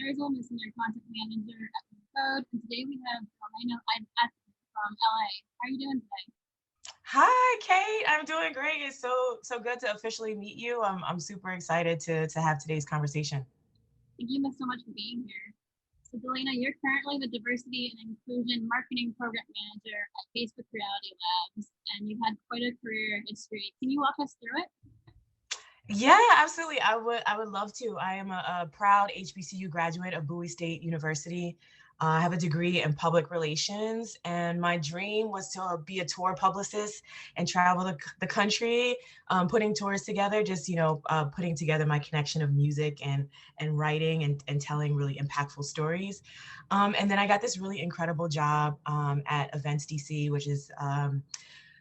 Sarazin, is Senior Content Manager at WWCode, and today we have Elena from LA. How are you doing today? Hi, Kate. I'm doing great. It's so good to officially meet you. I'm super excited to have today's conversation. Thank you so much for being here. So, Delana, you're currently the Diversity and Inclusion Marketing Program Manager at Facebook Reality Labs, and you've had quite a career history. Can you walk us through it? Yeah, absolutely. I would love to. I am a proud HBCU graduate of Bowie State University. I have a degree in public relations, and my dream was to be a tour publicist and travel the country, putting tours together. Just putting together my connection of music and writing and telling really impactful stories. And then I got this really incredible job at Events DC, which is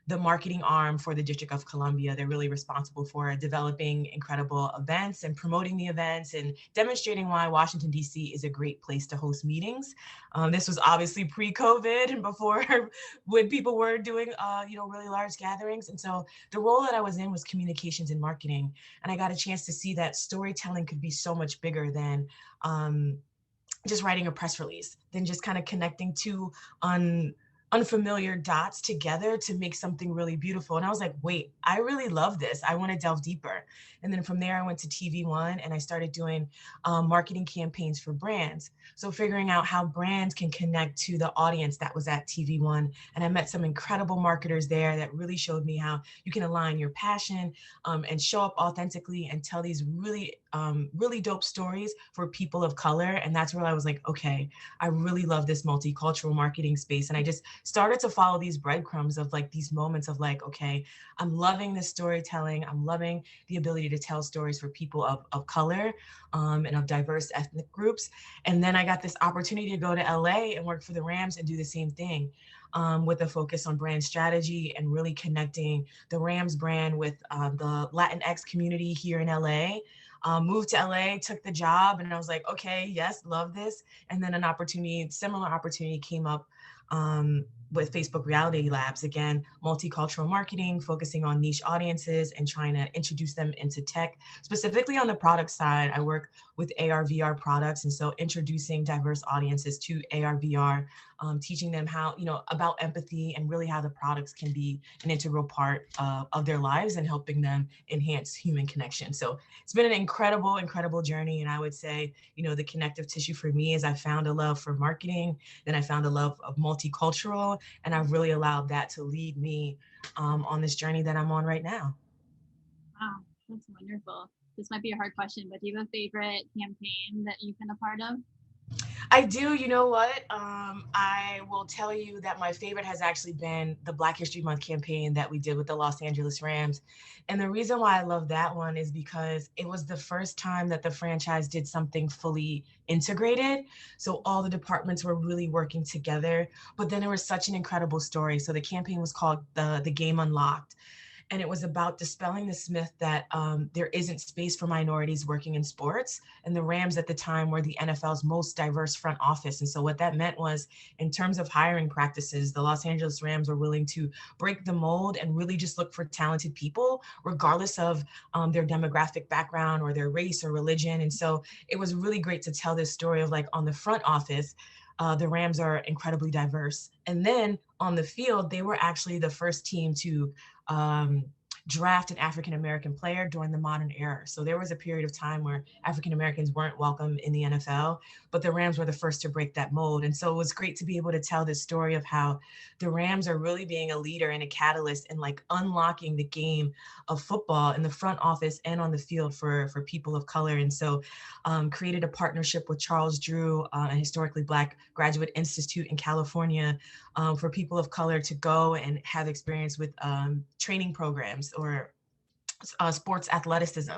the marketing arm for the District of Columbia. They're really responsible for developing incredible events and promoting the events and demonstrating why Washington, D.C. is a great place to host meetings. This was obviously pre-COVID and before when people were doing, really large gatherings. And so the role that I was in was communications and marketing. And I got a chance to see that storytelling could be so much bigger than just writing a press release, than just kind of connecting two on unfamiliar dots together to make something really beautiful. And I was like, wait, I really love this. I want to delve deeper. And then from there, I went to TV1 and I started doing marketing campaigns for brands. So figuring out how brands can connect to the audience that was at TV1. And I met some incredible marketers there that really showed me how you can align your passion and show up authentically and tell these really dope stories for people of color. And that's where I was like, okay, I really love this multicultural marketing space. And I just started to follow these breadcrumbs of like these moments of like, okay, I'm loving this storytelling. I'm loving the ability to tell stories for people of color and of diverse ethnic groups. And then I got this opportunity to go to LA and work for the Rams and do the same thing. With a focus on brand strategy and really connecting the Rams brand with the Latinx community here in LA. Moved to LA, took the job, and I was like, okay, yes, love this. And then similar opportunity came up with Facebook Reality Labs. Again, multicultural marketing, focusing on niche audiences and trying to introduce them into tech. Specifically on the product side, I work with AR, VR products. And so introducing diverse audiences to AR, VR, teaching them how, about empathy and really how the products can be an integral part of their lives and helping them enhance human connection. So it's been an incredible journey. And I would say, the connective tissue for me is I found a love for marketing, then I found a love of multicultural, and I've really allowed that to lead me on this journey that I'm on right now. Wow, that's wonderful. This might be a hard question, but do you have a favorite campaign that you've been a part of? I do. You know what? I will tell you that my favorite has actually been the Black History Month campaign that we did with the Los Angeles Rams. And the reason why I love that one is because it was the first time that the franchise did something fully integrated. So all the departments were really working together. But then there was such an incredible story. So the campaign was called the Game Unlocked, and it was about dispelling the myth that there isn't space for minorities working in sports. And the Rams at the time were the NFL's most diverse front office. And so what that meant was, in terms of hiring practices, the Los Angeles Rams were willing to break the mold and really just look for talented people, regardless of their demographic background or their race or religion. And so it was really great to tell this story of like on the front office, the Rams are incredibly diverse. And then on the field, they were actually the first team to um, draft an African American player during the modern era. So there was a period of time where African Americans weren't welcome in the NFL, but the Rams were the first to break that mold. And so it was great to be able to tell this story of how the Rams are really being a leader and a catalyst in like unlocking the game of football in the front office and on the field for people of color. And so created a partnership with Charles Drew, an historically Black graduate institute in California, for people of color to go and have experience with training programs or sports athleticism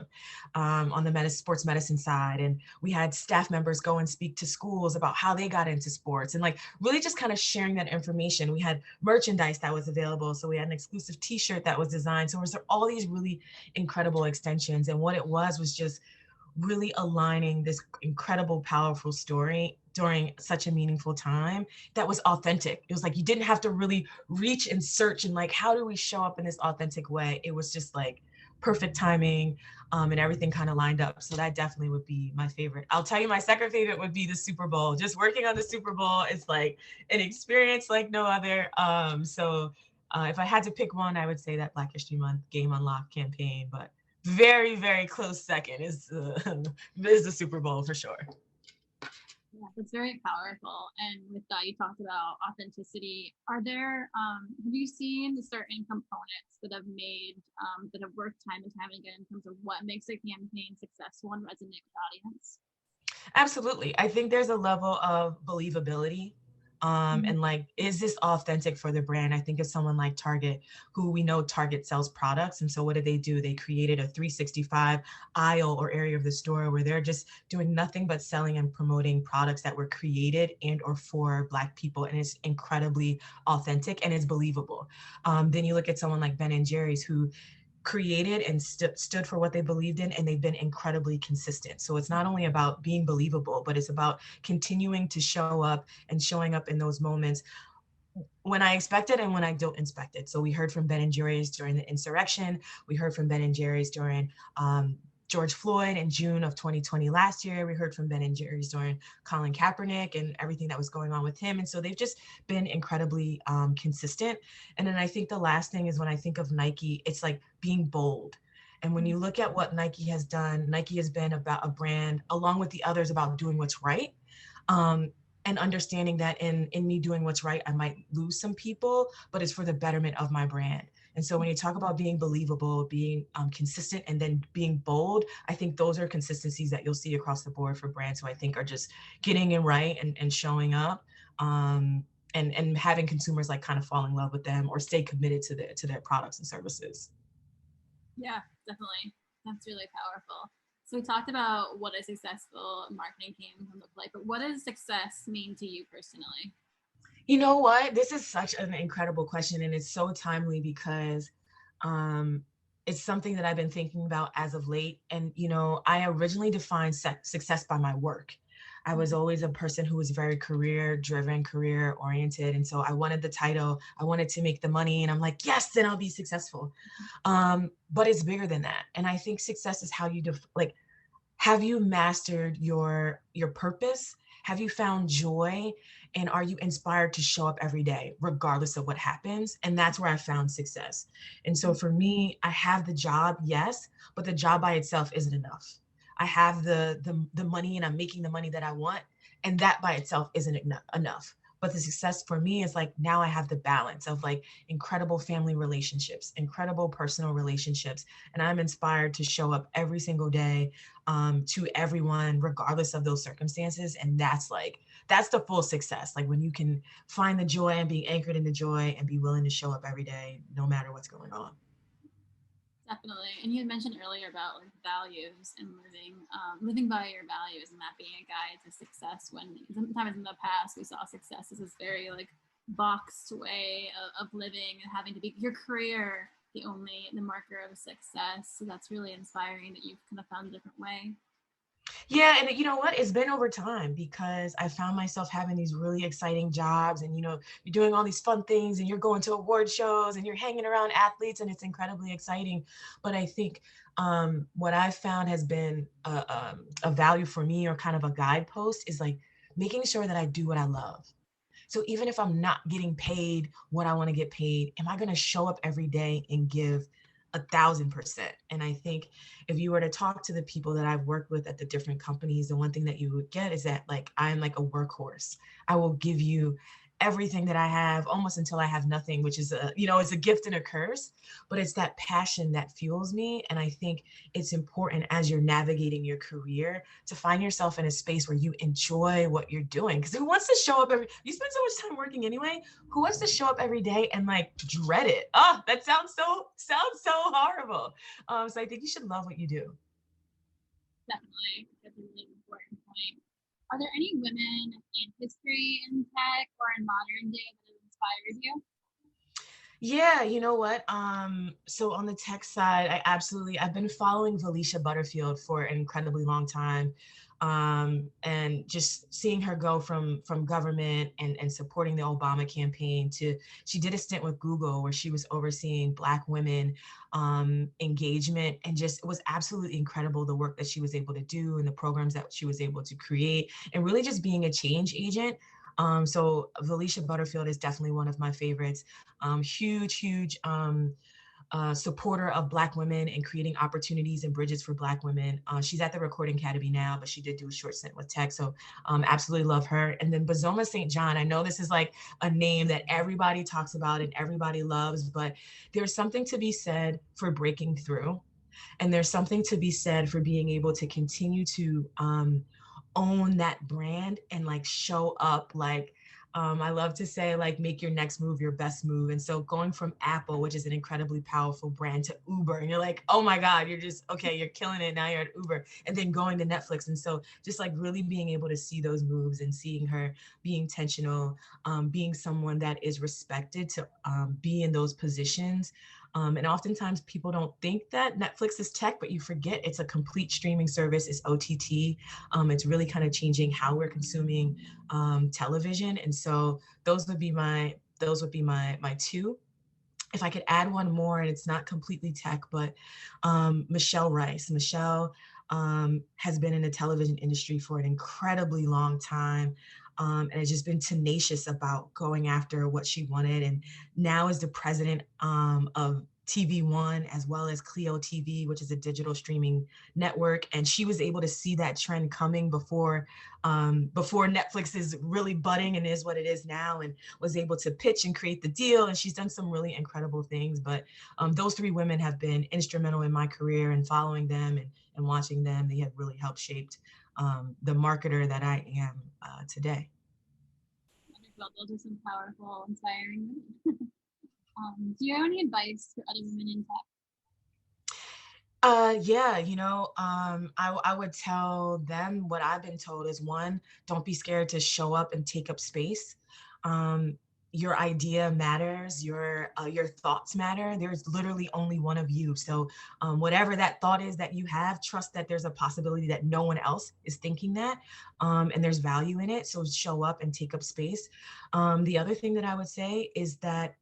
on the sports medicine side. And we had staff members go and speak to schools about how they got into sports and like really just kind of sharing that information. We had merchandise that was available. So we had an exclusive t-shirt that was designed. So there all these really incredible extensions. And what it was just really aligning this incredible, powerful story during such a meaningful time that was authentic. It was like you didn't have to really reach and search and like, how do we show up in this authentic way? It was just like perfect timing, and everything kind of lined up. So that definitely would be my favorite. I'll tell you, my second favorite would be the Super Bowl. Just working on the Super Bowl is like an experience like no other. If I had to pick one, I would say that Black History Month Game Unlock campaign, but very, very close second is is the Super Bowl for sure. Yeah, that's very powerful. And with that, you talked about authenticity. Are there, have you seen certain components that have made, that have worked time and time again in terms of what makes a campaign successful and resonate with the audience? Absolutely. I think there's a level of believability. And like, is this authentic for the brand? I think of someone like Target, who we know Target sells products. And so what did they do? They created a 365 aisle or area of the store where they're just doing nothing but selling and promoting products that were created and or for Black people. And it's incredibly authentic and it's believable. Then you look at someone like Ben and Jerry's, who created and stood for what they believed in, and they've been incredibly consistent. So it's not only about being believable, but it's about continuing to show up and showing up in those moments when I expect it and when I don't expect it. So we heard from Ben and Jerry's during the insurrection. We heard from Ben and Jerry's during George Floyd in June of 2020 last year. We heard from Ben and Jerry's during Colin Kaepernick and everything that was going on with him. And so they've just been incredibly consistent. And then I think the last thing is when I think of Nike, it's like being bold. And when you look at what Nike has done, Nike has been about a brand, along with the others, about doing what's right. And understanding that in me doing what's right, I might lose some people, but it's for the betterment of my brand. And so when you talk about being believable, being consistent, and then being bold, I think those are consistencies that you'll see across the board for brands who I think are just getting it right and showing up, and having consumers like kind of fall in love with them or stay committed to their products and services. Yeah, definitely. That's really powerful. So we talked about what a successful marketing campaign can look like, but what does success mean to you personally? You know what? This is such an incredible question, and it's so timely because um, it's something that I've been thinking about as of late. And, you know, I originally defined success by my work. I was always a person who was very career driven, career oriented. And so I wanted the title, I wanted to make the money, and I'm like, yes, then I'll be successful. But it's bigger than that. And I think success is how you like, have you mastered your purpose? Have you found joy? And are you inspired to show up every day regardless of what happens? And that's where I found success. And so for me, I have the job, yes, but the job by itself isn't enough. I have the money and I'm making the money that I want, and that by itself isn't enough. But the success for me is like, now I have the balance of like incredible family relationships, incredible personal relationships, and I'm inspired to show up every single day, to everyone, regardless of those circumstances. And that's the full success. Like when you can find the joy and be anchored in the joy and be willing to show up every day, no matter what's going on. Definitely. And you had mentioned earlier about like values and living by your values and that being a guide to success, when sometimes in the past we saw success as this very like boxed way of living and having to be your career the marker of success. So that's really inspiring that you've kind of found a different way. Yeah, and you know what? It's been over time because I found myself having these really exciting jobs, and you know, you're doing all these fun things, and you're going to award shows, and you're hanging around athletes, and it's incredibly exciting. But I think what I've found has been a value for me, or kind of a guidepost, is like making sure that I do what I love. So even if I'm not getting paid what I want to get paid, am I going to show up every day and give 1,000%? And I think if you were to talk to the people that I've worked with at the different companies, the one thing that you would get is that like I'm like a workhorse. I will give you everything that I have almost until I have nothing, which is it's a gift and a curse, but it's that passion that fuels me. And I think it's important as you're navigating your career to find yourself in a space where you enjoy what you're doing. Because who wants to show up you spend so much time working anyway, who wants to show up every day and like dread it? Oh, that sounds so horrible. So I think you should love what you do. Definitely. That's a really important point. Are there any women in history in tech or in modern day that have inspired you? Yeah, you know what? So on the tech side, I've been following Felicia Butterfield for an incredibly long time. And just seeing her go from government and supporting the Obama campaign to, she did a stint with Google where she was overseeing Black women engagement, and just it was absolutely incredible the work that she was able to do and the programs that she was able to create, and really just being a change agent. So Felicia Butterfield is definitely one of my favorites. Huge supporter of Black women and creating opportunities and bridges for Black women. She's at the Recording Academy now, but she did do a short stint with tech. So absolutely love her. And then Bazoma St. John, I know this is like a name that everybody talks about and everybody loves, but there's something to be said for breaking through. And there's something to be said for being able to continue to own that brand and like show up like, I love to say like make your next move your best move. And so going from Apple, which is an incredibly powerful brand, to Uber, and you're like, oh my God, you're just okay, you're killing it. Now you're at Uber, and then going to Netflix. And so just like really being able to see those moves and seeing her be intentional, being someone that is respected to be in those positions. And oftentimes people don't think that Netflix is tech, but you forget it's a complete streaming service. It's OTT. It's really kind of changing how we're consuming television. And so those would be my two. If I could add one more, and it's not completely tech, but Michelle Rice. Michelle has been in the television industry for an incredibly long time, and has just been tenacious about going after what she wanted. And now is the president of TV One, as well as Clio TV, which is a digital streaming network. And she was able to see that trend coming before Netflix is really budding and is what it is now, and was able to pitch and create the deal. And she's done some really incredible things. But those three women have been instrumental in my career, and following them and watching them. They have really helped shaped the marketer that I am today. Wonderful. Those are some powerful, inspiring women. Do you have any advice for other women in tech? Yeah, I would tell them what I've been told is, one, don't be scared to show up and take up space. Um, your idea matters, your thoughts matter. There's literally only one of you. So whatever that thought is that you have, trust that there's a possibility that no one else is thinking that, and there's value in it. So show up and take up space. The other thing that I would say is that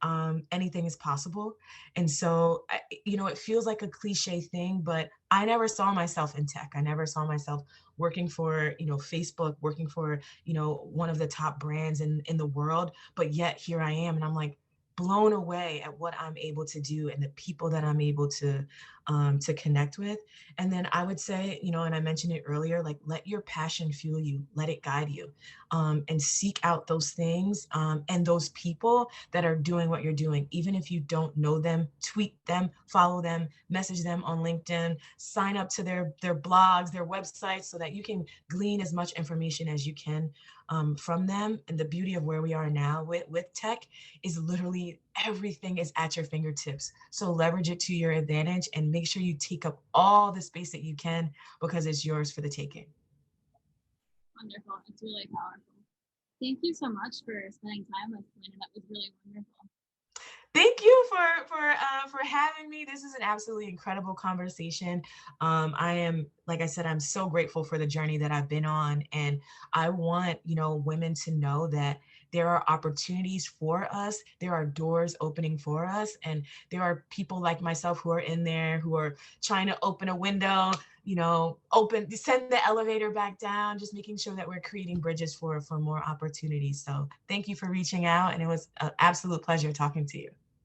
anything is possible. And so, it feels like a cliche thing, but I never saw myself in tech. I never saw myself working for, Facebook, working for, one of the top brands in the world. But yet here I am. And I'm like blown away at what I'm able to do and the people that I'm able to connect with. And then I would say, and I mentioned it earlier, like let your passion fuel you, let it guide you, and seek out those things and those people that are doing what you're doing. Even if you don't know them, tweet them, follow them, message them on LinkedIn, sign up to their blogs, their websites, so that you can glean as much information as you can from them. And the beauty of where we are now with tech is literally everything is at your fingertips. So leverage it to your advantage and make sure you take up all the space that you can, because it's yours for the taking. Wonderful. It's really powerful. Thank you so much for spending time with me. That was really wonderful. Thank you for having me. This is an absolutely incredible conversation. I am, like I said, I'm so grateful for the journey that I've been on, and I want women to know that there are opportunities for us. There are doors opening for us, and there are people like myself who are in there who are trying to open a window. Send the elevator back down, just making sure that we're creating bridges for more opportunities. So thank you for reaching out, and it was an absolute pleasure talking to you.